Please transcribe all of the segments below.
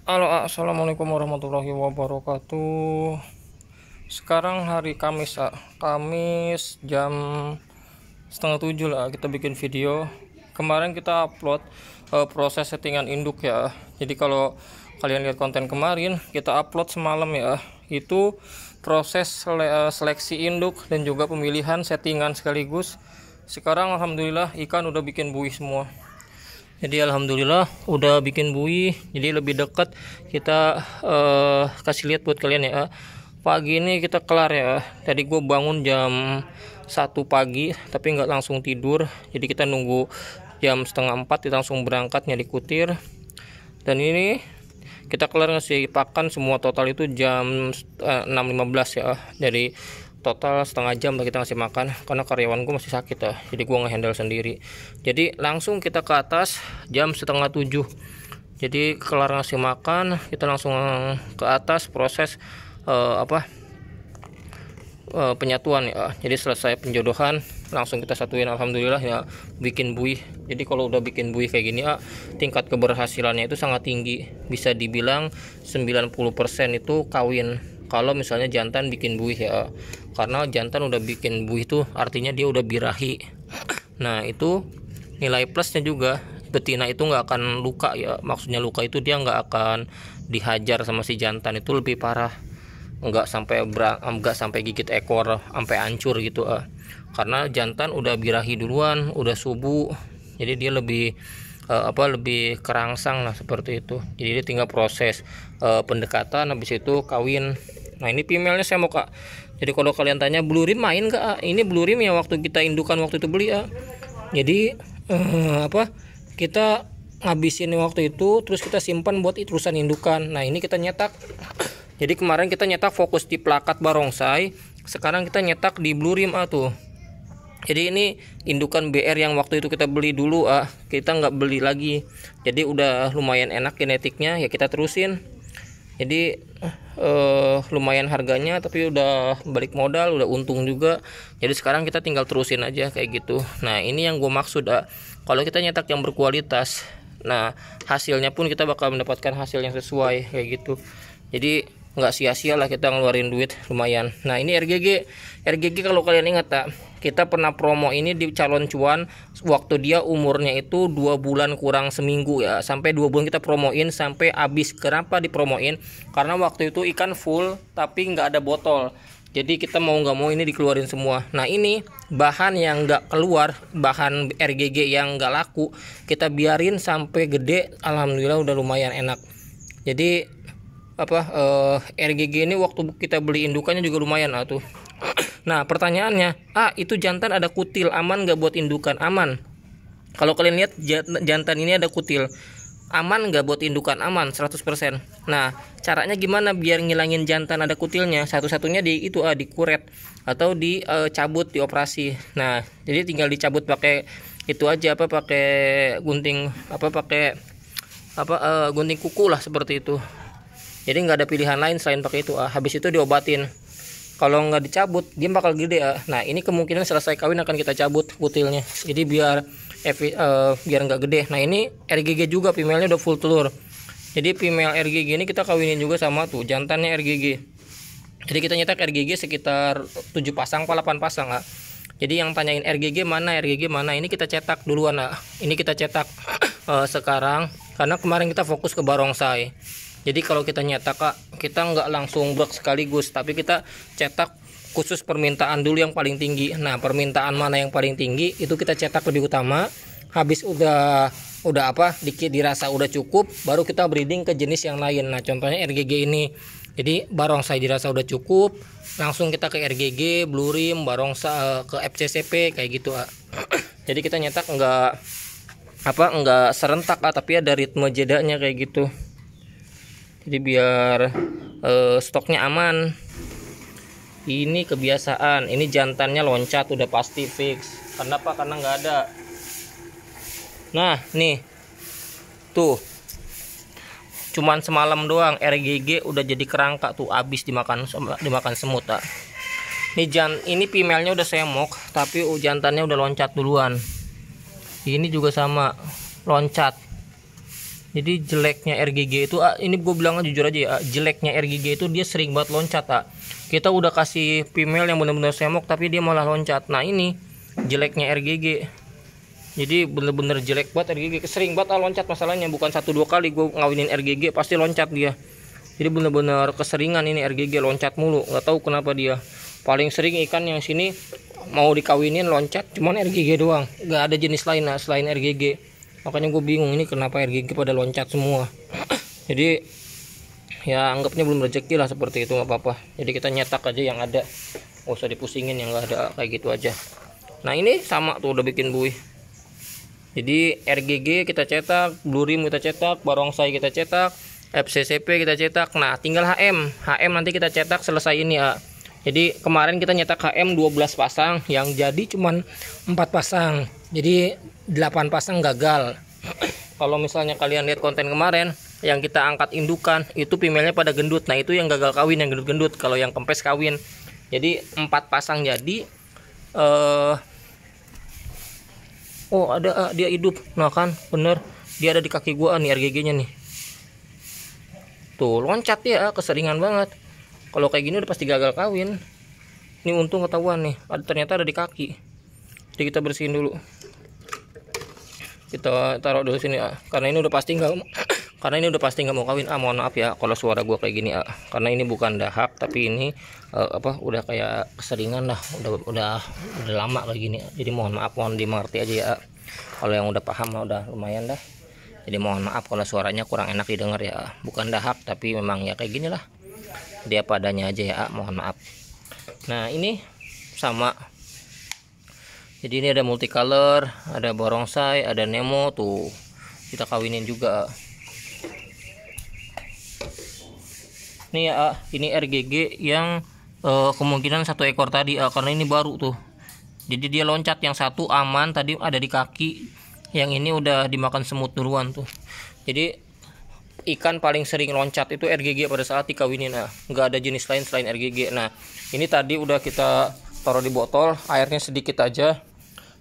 Halo, assalamualaikum warahmatullahi wabarakatuh. Sekarang hari Kamis, Kamis jam setengah 7 lah. Kita bikin video. Kemarin kita upload proses settingan induk ya. Jadi kalau kalian lihat konten kemarin, kita upload semalam ya. Itu proses seleksi induk dan juga pemilihan settingan sekaligus. Sekarang alhamdulillah ikan udah bikin buih semua. Jadi alhamdulillah udah bikin buih, jadi lebih dekat. Kita kasih lihat buat kalian ya. Pagi ini kita kelar ya. Tadi gue bangun jam 1 pagi tapi nggak langsung tidur, jadi kita nunggu jam setengah 4 kita langsung berangkat nyari kutir. Dan ini kita kelar ngasih pakan semua total itu jam 6.15 ya. Dari total setengah jam lah kita ngasih makan karena karyawan gue masih sakit ya, jadi gue ngehandle sendiri. Jadi langsung kita ke atas jam setengah 7. Jadi kelar ngasih makan kita langsung ke atas proses penyatuan ya. Jadi selesai penjodohan langsung kita satuin, alhamdulillah ya bikin buih. Jadi kalau udah bikin buih kayak gini tingkat keberhasilannya itu sangat tinggi, bisa dibilang 90% itu kawin kalau misalnya jantan bikin buih ya. Karena jantan udah bikin buih itu artinya dia udah birahi. Nah itu nilai plusnya juga, betina itu nggak akan luka ya. Maksudnya luka itu dia nggak akan dihajar sama si jantan, itu lebih parah. Nggak sampai gigit ekor sampai hancur gitu karena jantan udah birahi duluan, udah subuh, jadi dia lebih lebih kerangsang lah seperti itu. Jadi dia tinggal proses pendekatan, habis itu kawin. Nah ini female-nya saya mau kak. Jadi kalau kalian tanya blue rim main gak? Ini blue rim yang waktu kita indukan waktu itu beli Jadi kita ngabisin waktu itu terus kita simpan buat terusan indukan. Nah ini kita nyetak. Jadi kemarin kita nyetak fokus di plakat barongsai, sekarang kita nyetak di blue rim tuh. Jadi ini indukan BR yang waktu itu kita beli dulu kita nggak beli lagi. Jadi udah lumayan enak genetiknya ya, kita terusin. Jadi lumayan harganya tapi udah balik modal, udah untung juga. Jadi sekarang kita tinggal terusin aja kayak gitu. Nah ini yang gue maksud kalau kita nyetak yang berkualitas, nah hasilnya pun kita bakal mendapatkan hasil yang sesuai kayak gitu. Jadi nggak sia-sia lah kita ngeluarin duit lumayan. Nah ini RGG kalau kalian ingat kita pernah promo ini di calon cuan waktu dia umurnya itu 2 bulan kurang seminggu ya, sampai 2 bulan kita promoin sampai habis. Kenapa dipromoin? Karena waktu itu ikan full tapi nggak ada botol, jadi kita mau nggak mau ini dikeluarin semua. Nah ini bahan yang nggak keluar, bahan RGG yang nggak laku, kita biarin sampai gede, alhamdulillah udah lumayan enak. Jadi RGG ini waktu kita beli indukannya juga lumayan tuh. Nah pertanyaannya, itu jantan ada kutil, aman nggak buat indukan? Aman. Kalau kalian lihat jantan ini ada kutil, aman nggak buat indukan? Aman 100%. Nah caranya gimana biar ngilangin jantan ada kutilnya? Satu-satunya dikuret atau dicabut, dioperasi. Nah jadi tinggal dicabut pakai itu aja, pakai gunting gunting kuku lah seperti itu. Jadi nggak ada pilihan lain selain pakai itu. Habis itu diobatin. Kalau nggak dicabut dia bakal gede Nah ini kemungkinan selesai kawin akan kita cabut kutilnya. Jadi biar nggak gede. Nah ini RGG juga, female-nya udah full telur. Jadi female RGG ini kita kawinin juga sama tuh jantannya RGG. Jadi kita nyetak RGG sekitar 7 pasang, 8 pasang Jadi yang tanyain RGG mana, ini kita cetak duluan Ini kita cetak sekarang karena kemarin kita fokus ke barongsai. Jadi kalau kita nyetak kita nggak langsung blok sekaligus, tapi kita cetak khusus permintaan dulu yang paling tinggi. Nah permintaan mana yang paling tinggi itu kita cetak lebih utama. Habis udah dirasa udah cukup, baru kita breeding ke jenis yang lain. Nah contohnya RGG ini. Jadi barongsai dirasa udah cukup, langsung kita ke RGG, blue rim, barongsai ke FCCP kayak gitu Jadi kita nyetak nggak serentak tapi ada ritme jedanya kayak gitu. Jadi biar stoknya aman. Ini kebiasaan, ini jantannya loncat udah pasti fix. Kenapa? Karena nggak ada. Nah nih tuh, cuman semalam doang RGG udah jadi kerangka tuh, habis dimakan semut Ini female-nya udah semok tapi jantannya udah loncat duluan. Ini juga sama loncat. Jadi jeleknya RGG itu ini gue bilang jujur aja ya, jeleknya RGG itu dia sering banget loncat. Kita udah kasih female yang bener-bener semok tapi dia malah loncat. Nah ini jeleknya RGG. Jadi bener-bener jelek banget RGG, sering banget loncat masalahnya. Bukan 1-2 kali gue ngawinin RGG pasti loncat dia. Jadi bener-bener keseringan ini RGG loncat mulu, nggak tahu kenapa dia. Paling sering ikan yang sini mau dikawinin loncat cuman RGG doang, nggak ada jenis lain selain RGG. Makanya gue bingung ini kenapa RGG pada loncat semua. Jadi ya anggapnya belum rezeki lah, seperti itu, nggak apa-apa. Jadi kita nyetak aja yang ada, nggak usah dipusingin yang nggak ada, kayak gitu aja. Nah ini sama tuh udah bikin buih. Jadi RGG kita cetak, Blue Rim kita cetak, Barongsai kita cetak, FCCP kita cetak. Nah tinggal HM nanti kita cetak selesai ini ya. Jadi kemarin kita nyetak HM 12 pasang, yang jadi cuman 4 pasang. Jadi 8 pasang gagal. Kalau misalnya kalian lihat konten kemarin yang kita angkat indukan, itu female-nya pada gendut. Nah itu yang gagal kawin, yang gendut-gendut. Kalau yang kempes kawin. Jadi 4 pasang jadi oh ada dia hidup. Nah kan bener, dia ada di kaki gua nih RGG-nya nih. Tuh loncat ya, keseringan banget. Kalau kayak gini udah pasti gagal kawin. Ini untung ketahuan nih, ternyata ada di kaki. Jadi kita bersihin dulu. Kita taruh dulu sini ya. Karena ini udah pasti nggak mau kawin. Mohon maaf ya kalau suara gua kayak gini karena ini bukan dahak, tapi ini udah kayak keseringan lah, udah lama kayak gini. Jadi mohon maaf, mohon dimengerti aja ya. Kalau yang udah paham udah lumayan dah. Jadi mohon maaf kalau suaranya kurang enak didengar ya. Bukan dahak tapi memang ya kayak gini lah. Dia padanya aja ya, mohon maaf. Nah ini sama. Jadi ini ada multicolor, ada Barongsai, ada Nemo tuh. Kita kawinin juga. Ini ya, ini RGG yang kemungkinan 1 ekor tadi karena ini baru tuh. Jadi dia loncat, yang satu aman tadi ada di kaki, yang ini udah dimakan semut duluan tuh. Jadi ikan paling sering loncat itu RGG pada saat dikawinin. Nggak ada jenis lain selain RGG. Nah ini tadi udah kita taruh di botol, airnya sedikit aja.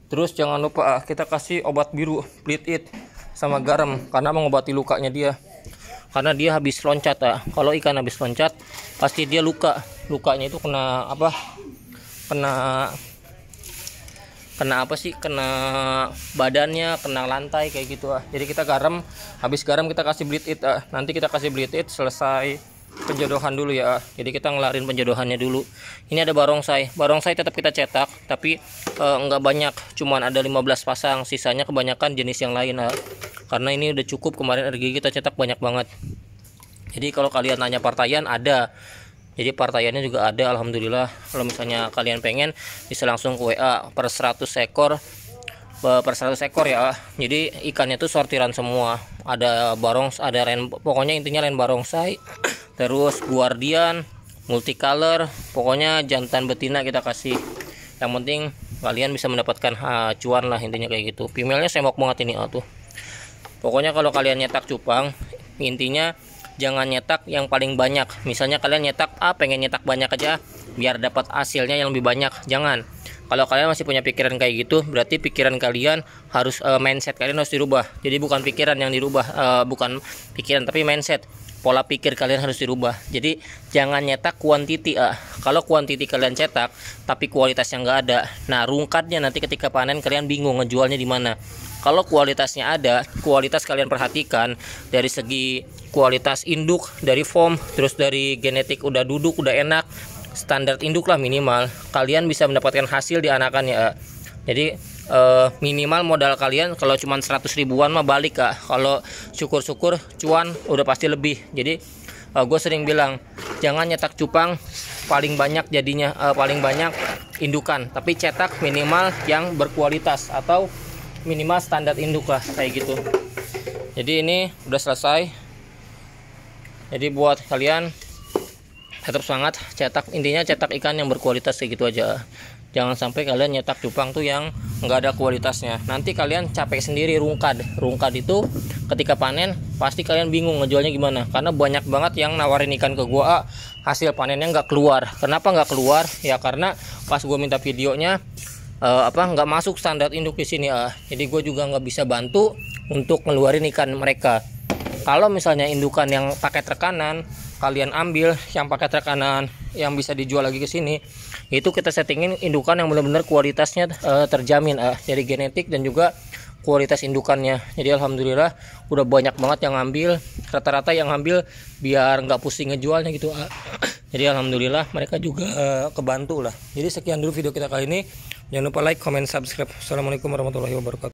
Terus jangan lupa kita kasih obat biru, Bleed It, sama garam karena mengobati lukanya dia. Karena dia habis loncat Kalau ikan habis loncat pasti dia luka. Lukanya itu kena apa? Kena apa sih? Kena badannya, kena lantai kayak gitu Jadi kita garam, habis garam kita kasih Bleed It Nanti kita kasih Bleed It selesai penjodohan dulu ya. Jadi kita ngelarin penjodohannya dulu. Ini ada Barongsai tetap kita cetak, tapi enggak banyak, cuman ada 15 pasang, sisanya kebanyakan jenis yang lain karena ini udah cukup. Kemarin RGG kita cetak banyak banget. Jadi kalau kalian nanya partaian ada. Jadi partaiannya juga ada, alhamdulillah. Kalau misalnya kalian pengen bisa langsung ke WA per 100 ekor ya. Jadi ikannya tuh sortiran semua. Ada Barongs, ada pokoknya intinya len Barongsai, terus Guardian, multicolor, pokoknya jantan betina kita kasih. Yang penting kalian bisa mendapatkan cuan lah, intinya kayak gitu. Female-nya semok banget ini tuh. Pokoknya kalau kalian nyetak cupang, intinya jangan nyetak yang paling banyak. Misalnya kalian nyetak pengen nyetak banyak aja biar dapat hasilnya yang lebih banyak. Jangan. Kalau kalian masih punya pikiran kayak gitu, berarti pikiran kalian harus mindset kalian harus dirubah. Jadi bukan pikiran yang dirubah, bukan pikiran tapi mindset. Pola pikir kalian harus dirubah. Jadi jangan nyetak kuantiti. Kalau kuantiti kalian cetak tapi kualitasnya nggak ada, nah rungkatnya nanti ketika panen kalian bingung ngejualnya di mana. Kalau kualitasnya ada, kualitas kalian perhatikan dari segi kualitas induk, dari form, terus dari genetik udah duduk, udah enak, standar induk lah minimal, kalian bisa mendapatkan hasil di anakannya. Jadi minimal modal kalian kalau cuma 100 ribuan mah balik kalau syukur-syukur cuan udah pasti lebih. Jadi gue sering bilang jangan nyetak cupang paling banyak jadinya paling banyak indukan, tapi cetak minimal yang berkualitas atau minimal standar induk lah kayak gitu. Jadi ini udah selesai. Jadi buat kalian tetap semangat cetak, intinya cetak ikan yang berkualitas kayak gitu aja. Jangan sampai kalian nyetak cupang tuh yang nggak ada kualitasnya. Nanti kalian capek sendiri rungkad itu ketika panen pasti kalian bingung ngejualnya gimana. Karena banyak banget yang nawarin ikan ke gua, hasil panennya nggak keluar. Kenapa nggak keluar? Ya karena pas gua minta videonya nggak masuk standar induk di sini. Jadi gue juga nggak bisa bantu untuk ngeluarin ikan mereka. Kalau misalnya indukan yang paket rekanan kalian ambil yang paket rekanan yang bisa dijual lagi ke sini, itu kita settingin indukan yang benar-benar kualitasnya terjamin dari genetik dan juga kualitas indukannya. Jadi alhamdulillah udah banyak banget yang ngambil, rata-rata yang ngambil biar nggak pusing ngejualnya gitu. Jadi alhamdulillah mereka juga kebantu lah. Jadi sekian dulu video kita kali ini. Jangan lupa like, comment, subscribe. Assalamualaikum warahmatullahi wabarakatuh.